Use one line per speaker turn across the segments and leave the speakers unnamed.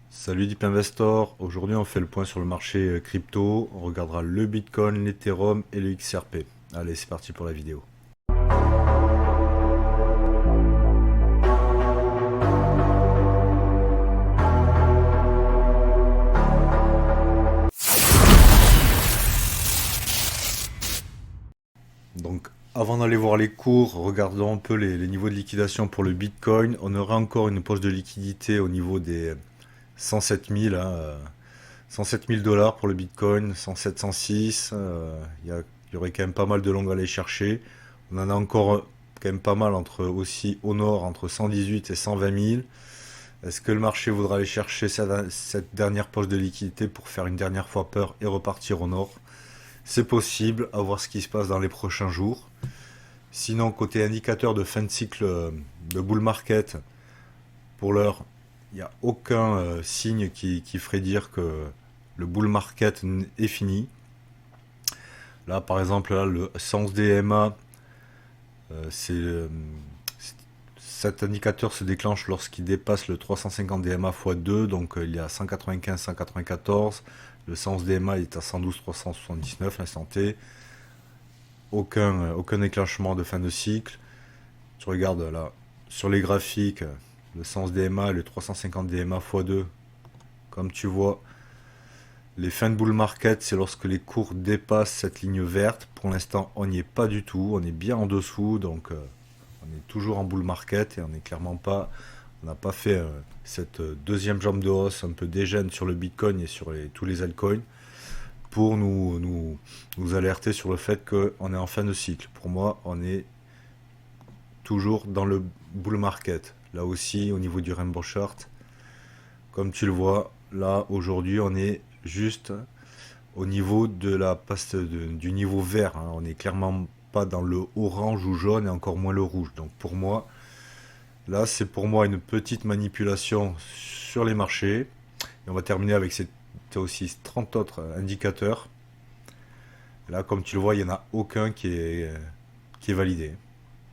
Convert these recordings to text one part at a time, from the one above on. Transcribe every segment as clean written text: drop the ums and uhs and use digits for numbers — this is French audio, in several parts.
Salut Deep Investor, aujourd'hui on fait le point sur le marché crypto, on regardera le Bitcoin, l'Ethereum et le XRP. Allez, c'est parti pour la vidéo. Donc avant d'aller voir les cours, regardons un peu les niveaux de liquidation pour le Bitcoin. On aura encore une pause de liquidité au niveau des 107 000, 107 000 dollars pour le Bitcoin, 107, 106. Il y aurait quand même pas mal de longs à aller chercher. On en a encore quand même pas mal entre aussi au nord, entre 118 et 120 000. Est-ce que le marché voudra aller chercher cette dernière poche de liquidité pour faire une dernière fois peur et repartir au nord? C'est possible, à voir ce qui se passe dans les prochains jours. Sinon, côté indicateur de fin de cycle de bull market, pour l'heure, il n'y a aucun signe qui ferait dire que le bull market est fini. Là, par exemple, là, le sens DMA, c'est cet indicateur se déclenche lorsqu'il dépasse le 350 DMA x2, donc il est à 195, 194. Le sens DMA est à 112, 379 l'instant T. Aucun déclenchement de fin de cycle. Tu regardes là, sur les graphiques, le sens DMA et le 350 DMA x2. Comme tu vois, les fins de bull market, c'est lorsque les cours dépassent cette ligne verte. Pour l'instant, on n'y est pas du tout. On est bien en dessous, donc on est toujours en bull market et on n'est clairement pas. On n'a pas fait cette deuxième jambe de hausse un peu dégène sur le Bitcoin et sur tous les altcoins pour nous alerter sur le fait qu'on est en fin de cycle. Pour moi, on est toujours dans le bull market. Là aussi, au niveau du Rainbow Chart, comme tu le vois, là aujourd'hui, on est juste au niveau de du niveau vert, hein. On n'est clairement pas dans le orange ou jaune et encore moins le rouge. Donc pour moi, là c'est pour moi une petite manipulation sur les marchés. Et on va terminer avec aussi 30 autres indicateurs. Là, comme tu le vois, il n'y en a aucun qui est validé.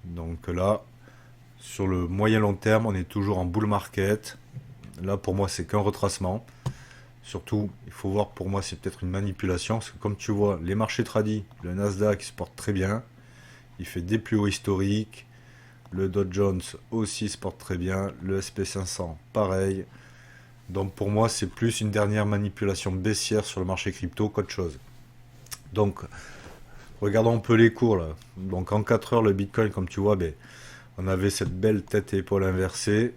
Donc là, sur le moyen long terme, on est toujours en bull market. Là, pour moi, c'est qu'un retracement. Surtout, il faut voir, pour moi, c'est peut-être une manipulation. Parce que comme tu vois, les marchés tradis, le Nasdaq se porte très bien. Il fait des plus hauts historiques. Le Dow Jones aussi se porte très bien. Le SP500, pareil. Donc pour moi, c'est plus une dernière manipulation baissière sur le marché crypto qu'autre chose. Donc, regardons un peu les cours là. Donc en 4 heures, le Bitcoin, comme tu vois, ben, on avait cette belle tête et épaule inversée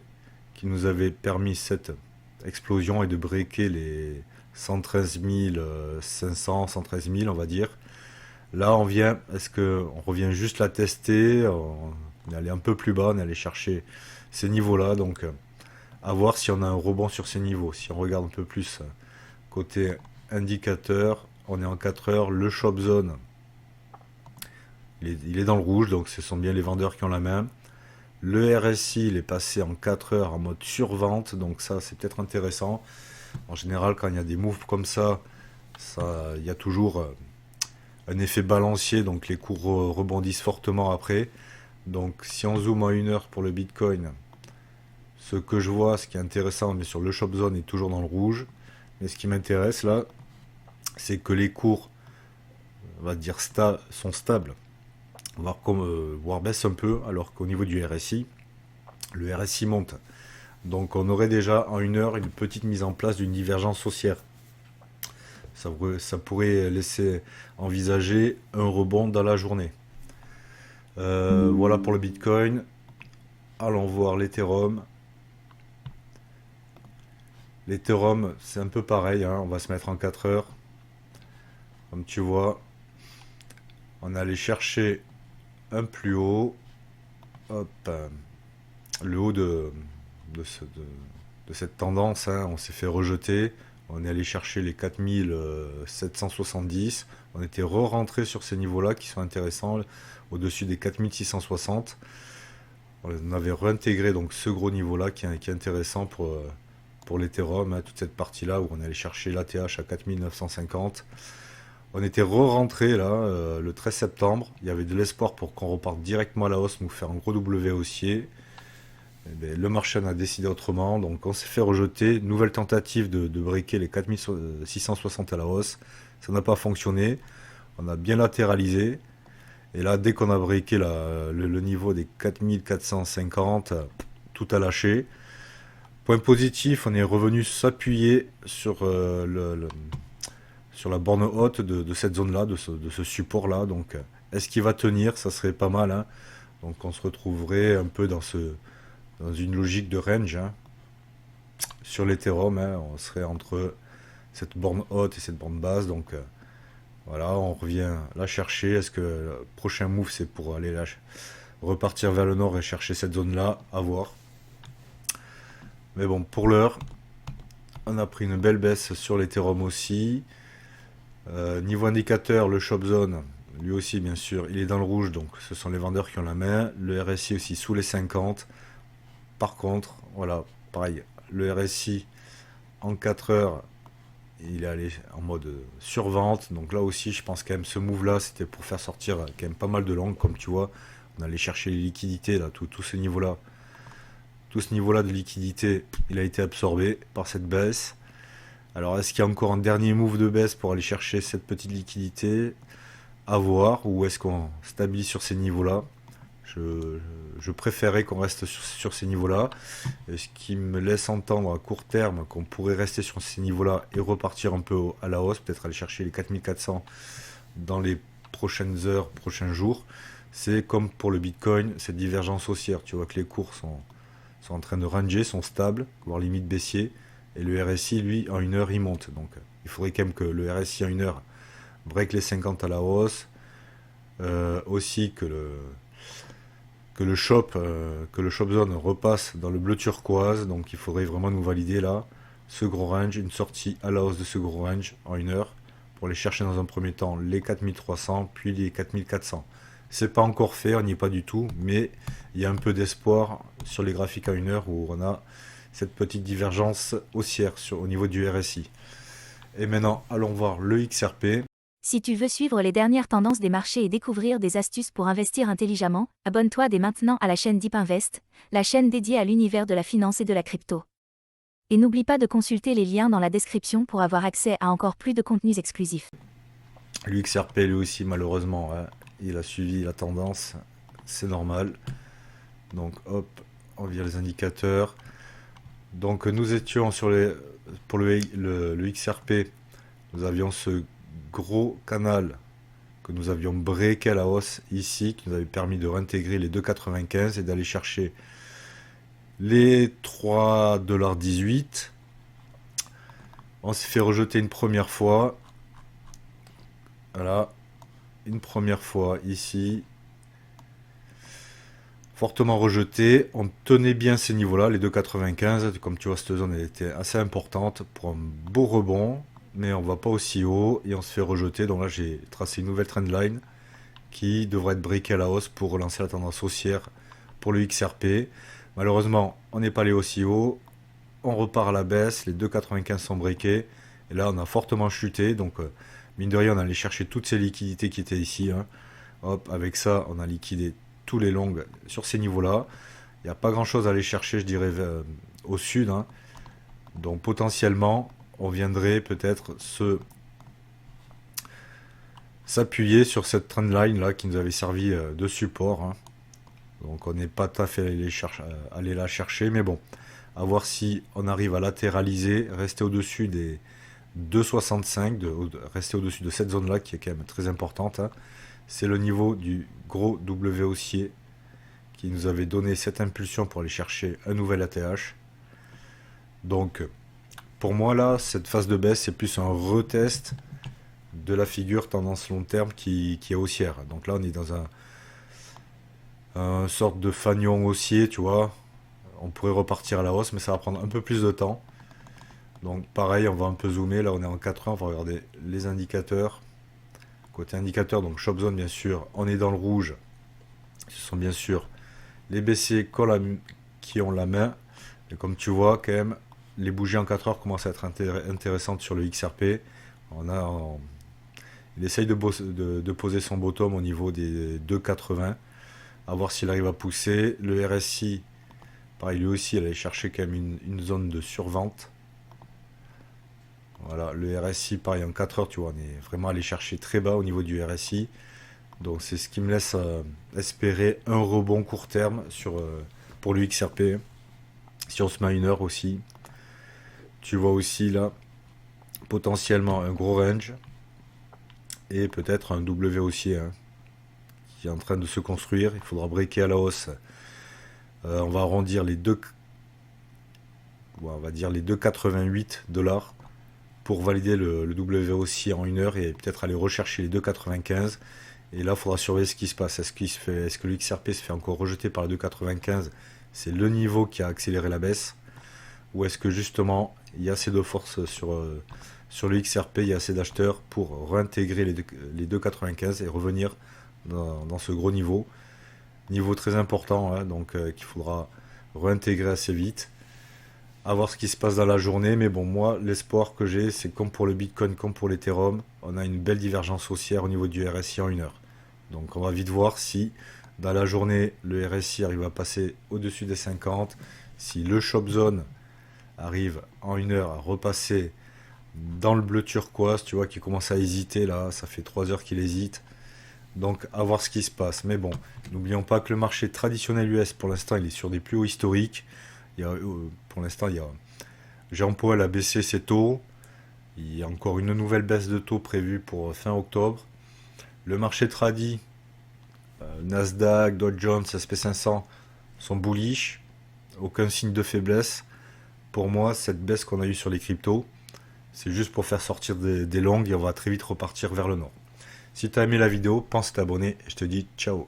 qui nous avait permis cette explosion et de breaker les 113 500, 113 000, on va dire. Là, est-ce qu'on revient juste la tester? On est allé un peu plus bas, on est allé chercher ces niveaux-là. Donc, à voir si on a un rebond sur ces niveaux. Si on regarde un peu plus côté indicateur, on est en 4 heures. Le shop zone, il est dans le rouge, donc ce sont bien les vendeurs qui ont la main. Le RSI, il est passé en 4 heures en mode survente, donc ça c'est peut-être intéressant. En général, quand il y a des moves comme ça, il y a toujours un effet balancier, donc les cours rebondissent fortement après. Donc si on zoome à 1 heure pour le Bitcoin, ce que je vois, ce qui est intéressant, bien sûr, le shop zone est toujours dans le rouge. Mais ce qui m'intéresse là, c'est que les cours, on va dire, sont stables, voire baissent un peu, alors qu'au niveau du RSI, le RSI monte. Donc on aurait déjà en 1 heure une petite mise en place d'une divergence haussière. Ça pourrait laisser envisager un rebond dans la journée. Voilà pour le Bitcoin. Allons voir l'Ethereum. L'Ethereum, c'est un peu pareil, hein. On va se mettre en 4 heures. Comme tu vois, on est allé chercher un plus haut. Hop, le haut de, de cette tendance, hein. On s'est fait rejeter. On est allé chercher les 4770. On était re-rentré sur ces niveaux-là qui sont intéressants, au-dessus des 4660. On avait réintégré donc ce gros niveau-là qui est intéressant pour l'Ethereum, hein, toute cette partie-là où on allait chercher l'ATH à 4950. On était re-rentré là le 13 septembre. Il y avait de l'espoir pour qu'on reparte directement à la hausse, nous faire un gros W haussier. Eh ben, le marché en a décidé autrement, donc on s'est fait rejeter. Nouvelle tentative de briquer les 4660 à la hausse. Ça n'a pas fonctionné. On a bien latéralisé. Et là, dès qu'on a briqué le niveau des 4450, tout a lâché. Point positif, on est revenu s'appuyer sur, sur la borne haute de cette zone-là, de ce support-là. Donc, est-ce qu'il va tenir? Ça serait pas mal, hein. Donc, on se retrouverait un peu dans une logique de range, hein. Sur l'Ethereum, hein, on serait entre cette borne haute et cette borne basse. Donc, voilà, on revient la chercher. Est-ce que le prochain move, c'est pour aller repartir vers le nord et chercher cette zone-là? À voir. Mais bon, pour l'heure, on a pris une belle baisse sur l'Ethereum aussi. Niveau indicateur, le Shop Zone, lui aussi, bien sûr, il est dans le rouge. Donc, ce sont les vendeurs qui ont la main. Le RSI aussi sous les 50. Par contre, voilà, pareil, le RSI en 4 heures, il est allé en mode survente. Donc là aussi, je pense quand même ce move-là, c'était pour faire sortir quand même pas mal de longues. Comme tu vois, on allait chercher les liquidités, là, tout ce niveau-là. Tout ce niveau-là de liquidité, il a été absorbé par cette baisse. Alors, est-ce qu'il y a encore un dernier move de baisse pour aller chercher cette petite liquidité? À voir. Ou est-ce qu'on stabilise sur ces niveaux-là? Je préférais qu'on reste sur ces niveaux-là. Et ce qui me laisse entendre à court terme qu'on pourrait rester sur ces niveaux-là et repartir un peu à la hausse, peut-être aller chercher les 4400 dans les prochaines heures, prochains jours. C'est comme pour le Bitcoin, cette divergence haussière. Tu vois que les cours sont en train de ranger, sont stables, voire limite baissier. Et le RSI, lui, en une heure, il monte. Donc il faudrait quand même que le RSI en une heure break les 50 à la hausse. Aussi que le shop zone repasse dans le bleu turquoise. Donc il faudrait vraiment nous valider là ce gros range, une sortie à la hausse de ce gros range en une heure pour aller chercher dans un premier temps les 4300 puis les 4400. C'est pas encore fait, on n'y est pas du tout, mais il y a un peu d'espoir sur les graphiques à une heure où on a cette petite divergence haussière au niveau du RSI. Et maintenant, allons voir le XRP.
Si tu veux suivre les dernières tendances des marchés et découvrir des astuces pour investir intelligemment, abonne-toi dès maintenant à la chaîne Deep Invest, la chaîne dédiée à l'univers de la finance et de la crypto. Et n'oublie pas de consulter les liens dans la description pour avoir accès à encore plus de contenus exclusifs.
Le XRP, lui aussi, malheureusement, hein, il a suivi la tendance, c'est normal. Donc, hop, on vire les indicateurs. Donc, nous étions pour le XRP, nous avions ce gros canal que nous avions breaké à la hausse ici, qui nous avait permis de réintégrer les 2,95 et d'aller chercher les 3,18 $. On s'est fait rejeter une première fois. Voilà, une première fois ici. Fortement rejeté. On tenait bien ces niveaux-là, les 2,95. Comme tu vois, cette zone elle était assez importante pour un beau rebond. Mais on va pas aussi haut et on se fait rejeter. Donc là, j'ai tracé une nouvelle trendline qui devrait être briquée à la hausse pour relancer la tendance haussière pour le XRP. Malheureusement, on n'est pas allé aussi haut. On repart à la baisse. Les 2,95 sont briqués. Et là, on a fortement chuté. Donc, mine de rien, on allait chercher toutes ces liquidités qui étaient ici, hein. Hop, avec ça, on a liquidé tous les longs sur ces niveaux-là. Il n'y a pas grand-chose à aller chercher, je dirais, au sud, hein. Donc, potentiellement, on viendrait peut-être s'appuyer sur cette trendline là qui nous avait servi de support, hein. Donc on n'est pas tout à fait allé la chercher, mais bon, à voir si on arrive à latéraliser, rester au-dessus des 2,65, rester au-dessus de cette zone là qui est quand même très importante, hein. C'est le niveau du gros W haussier qui nous avait donné cette impulsion pour aller chercher un nouvel ATH. Donc pour moi là, cette phase de baisse, c'est plus un retest de la figure tendance long terme qui est haussière. Donc là, on est dans un sorte de fanion haussier, tu vois. On pourrait repartir à la hausse, mais ça va prendre un peu plus de temps. Donc pareil, on va un peu zoomer. Là, on est en 4 heures, on va regarder les indicateurs. Côté indicateur, donc Shop Zone, bien sûr, on est dans le rouge. Ce sont bien sûr les baissiers qui ont la main. Et comme tu vois, quand même, les bougies en 4 heures commencent à être intéressantes sur le XRP. Il essaye de poser son bottom au niveau des 2,80. À voir s'il arrive à pousser. Le RSI Pareil, lui aussi, il allait chercher quand même une zone de survente. Voilà, le RSI, pareil, en 4 heures, tu vois, on est vraiment allé chercher très bas au niveau du RSI. Donc c'est ce qui me laisse espérer un rebond court terme pour le XRP. Si on se met à 1 heure aussi, tu vois aussi là, potentiellement un gros range. Et peut-être un W haussier hein, qui est en train de se construire. Il faudra breaker à la hausse. On va arrondir les deux, on va dire les 2,88 $ pour valider le W haussier en 1 heure et peut-être aller rechercher les 2,95. Et là, il faudra surveiller ce qui se passe. Est-ce que le XRP se fait encore rejeter par les 2,95? C'est le niveau qui a accéléré la baisse. Ou est-ce que justement, il y a assez de force sur le XRP, il y a assez d'acheteurs pour réintégrer les 2,95 et revenir dans ce gros niveau. Niveau très important, hein, donc qu'il faudra réintégrer assez vite. À voir ce qui se passe dans la journée, mais bon, moi, l'espoir que j'ai, c'est comme pour le Bitcoin, comme pour l'Ethereum, on a une belle divergence haussière au niveau du RSI en 1 heure. Donc on va vite voir si, dans la journée, le RSI arrive à passer au-dessus des 50, si le Shop Zone arrive en 1 heure à repasser dans le bleu turquoise, tu vois, qui commence à hésiter, là, ça fait 3 heures qu'il hésite. Donc à voir ce qui se passe. Mais bon, n'oublions pas que le marché traditionnel US, pour l'instant, il est sur des plus hauts historiques. Pour l'instant, Jérôme Powell a baissé ses taux. Il y a encore une nouvelle baisse de taux prévue pour fin octobre. Le marché tradi, Nasdaq, Dow Jones, SP500 sont bullish. Aucun signe de faiblesse. Pour moi, cette baisse qu'on a eue sur les cryptos, c'est juste pour faire sortir des longues et on va très vite repartir vers le nord. Si tu as aimé la vidéo, pense à t'abonner et je te dis ciao.